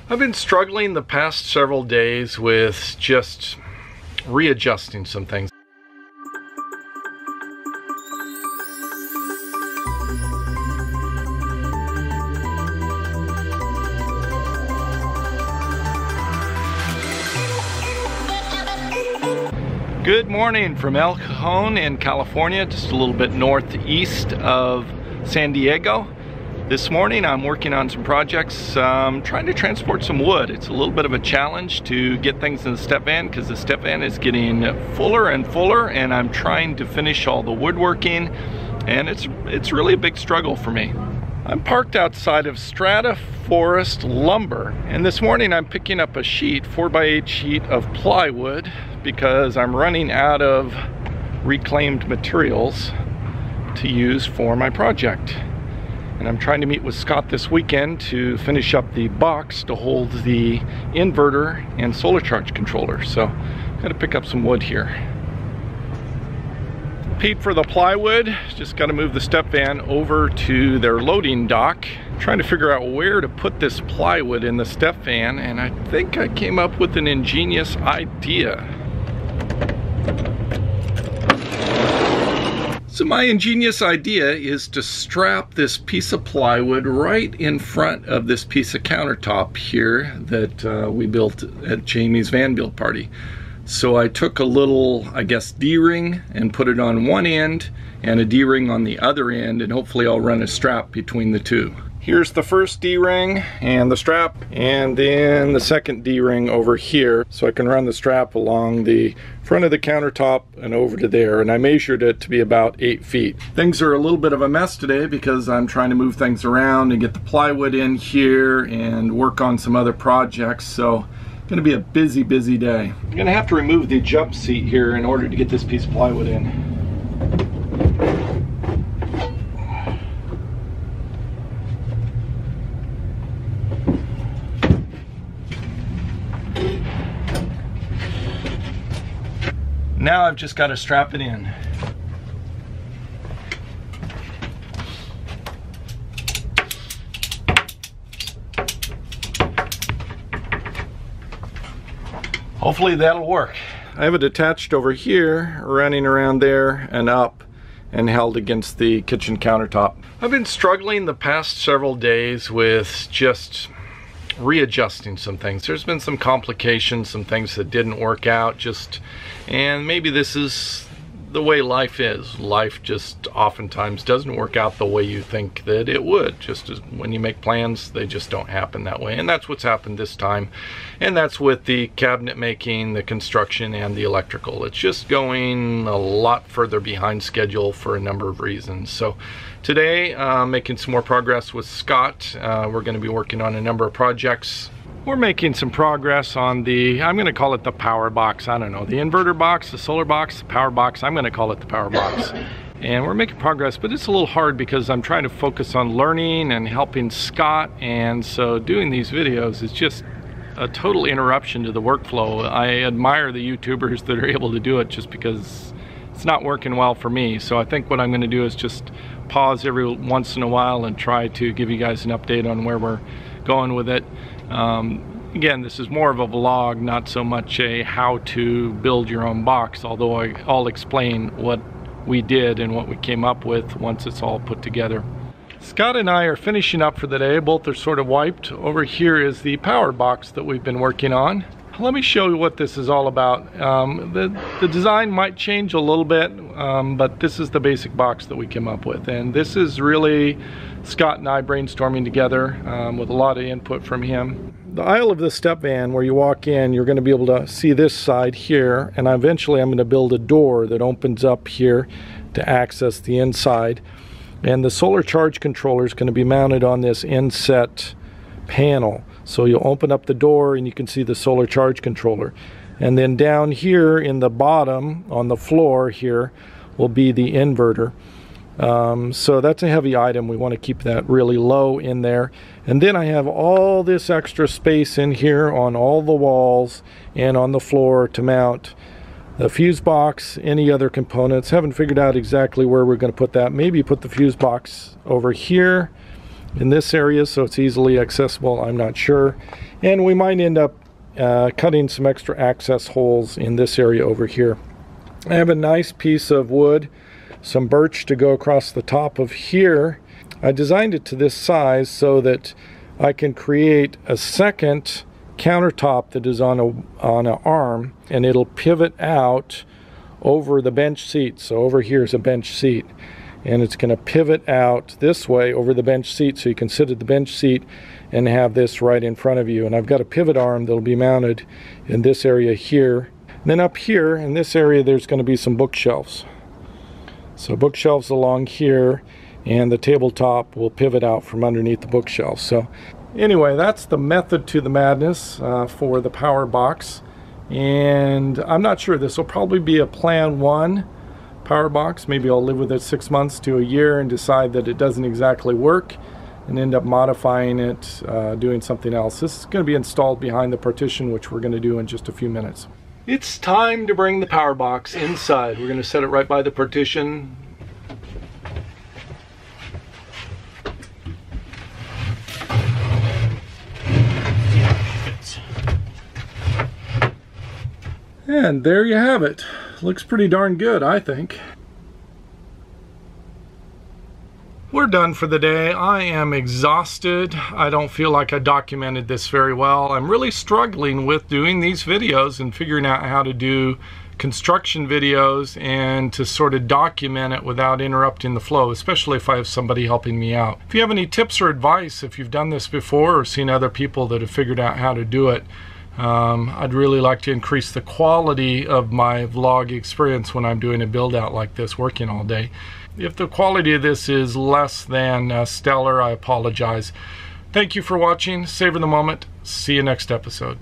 I've been struggling the past several days with just readjusting some things. Good morning from El Cajon in California, just a little bit northeast of San Diego. This morning I'm working on some projects, trying to transport some wood. It's a little bit of a challenge to get things in the step van because the step van is getting fuller and fuller, and I'm trying to finish all the woodworking, and it's really a big struggle for me. I'm parked outside of Strata Forest Lumber, and this morning I'm picking up a sheet, 4x8 sheet of plywood, because I'm running out of reclaimed materials to use for my project. And I'm trying to meet with Scott this weekend to finish up the box to hold the inverter and solar charge controller. So I've got to pick up some wood here. Paid for the plywood, just got to move the step van over to their loading dock. Trying to figure out where to put this plywood in the step van, and I think I came up with an ingenious idea. So my ingenious idea is to strap this piece of plywood right in front of this piece of countertop here that we built at Jamie's van build party. So I took a little, I guess, D-ring and put it on one end and a D-ring on the other end, and hopefully I'll run a strap between the two. Here's the first D-ring and the strap, and then the second D-ring over here, so I can run the strap along the front of the countertop and over to there, and I measured it to be about 8 feet. Things are a little bit of a mess today because I'm trying to move things around and get the plywood in here and work on some other projects, so it's going to be a busy day. I'm going to have to remove the jump seat here in order to get this piece of plywood in. Now I've just got to strap it in. Hopefully that'll work. I have it attached over here, running around there and up and held against the kitchen countertop. I've been struggling the past several days with just readjusting some things. There's been some complications, some things that didn't work out, and maybe this is the way life is. Life just oftentimes doesn't work out the way you think that it would. Just as when you make plans, they just don't happen that way. And that's what's happened this time. And that's with the cabinet making, the construction, and the electrical. It's just going a lot further behind schedule for a number of reasons. So today, making some more progress with Scott. We're going to be working on a number of projects. We're making some progress on the, I'm going to call it the power box. I don't know, the inverter box, the solar box, the power box. I'm going to call it the power box. And we're making progress, but it's a little hard because I'm trying to focus on learning and helping Scott. And so doing these videos is just a total interruption to the workflow. I admire the YouTubers that are able to do it just because it's not working well for me. So I think what I'm going to do is just pause every once in a while and try to give you guys an update on where we're going with it. Again, this is more of a vlog, not so much a how to build your own box, although I'll explain what we did and what we came up with once it's all put together. Scott and I are finishing up for the day. Both are sort of wiped. Over here is the power box that we've been working on. Let me show you what this is all about. The design might change a little bit, but this is the basic box that we came up with. And this is really Scott and I brainstorming together with a lot of input from him. The aisle of the step van, where you walk in, you're going to be able to see this side here, and eventually I'm going to build a door that opens up here to access the inside. And the solar charge controller is going to be mounted on this inset panel. So you'll open up the door and you can see the solar charge controller. And then down here in the bottom on the floor here will be the inverter. So that's a heavy item. We want to keep that really low in there. And then I have all this extra space in here on all the walls and on the floor to mount the fuse box, any other components. Haven't figured out exactly where we're going to put that. Maybe put the fuse box over here in this area so it's easily accessible. I'm not sure. And we might end up cutting some extra access holes in this area over here. I have a nice piece of wood, some birch to go across the top of here. I designed it to this size so that I can create a second countertop that is on an arm, and it'll pivot out over the bench seat. So over here is a bench seat, and it's going to pivot out this way over the bench seat, so you can sit at the bench seat and have this right in front of you. And I've got a pivot arm that'll be mounted in this area here. And then up here in this area there's going to be some bookshelves. So bookshelves along here, and the tabletop will pivot out from underneath the bookshelf. So anyway, that's the method to the madness for the power box. And I'm not sure, this will probably be a plan 1 power box. Maybe I'll live with it 6 months to a year and decide that it doesn't exactly work and end up modifying it, doing something else. This is going to be installed behind the partition, which we're going to do in just a few minutes. It's time to bring the power box inside. We're going to set it right by the partition. And there you have it. Looks pretty darn good, I think. We're done for the day. I am exhausted. I don't feel like I documented this very well. I'm really struggling with doing these videos and figuring out how to do construction videos and to sort of document it without interrupting the flow, especially if I have somebody helping me out. If you have any tips or advice, if you've done this before or seen other people that have figured out how to do it, I'd really like to increase the quality of my vlog experience when I'm doing a build out like this, working all day. If the quality of this is less than stellar, I apologize. Thank you for watching. Savor the moment. See you next episode.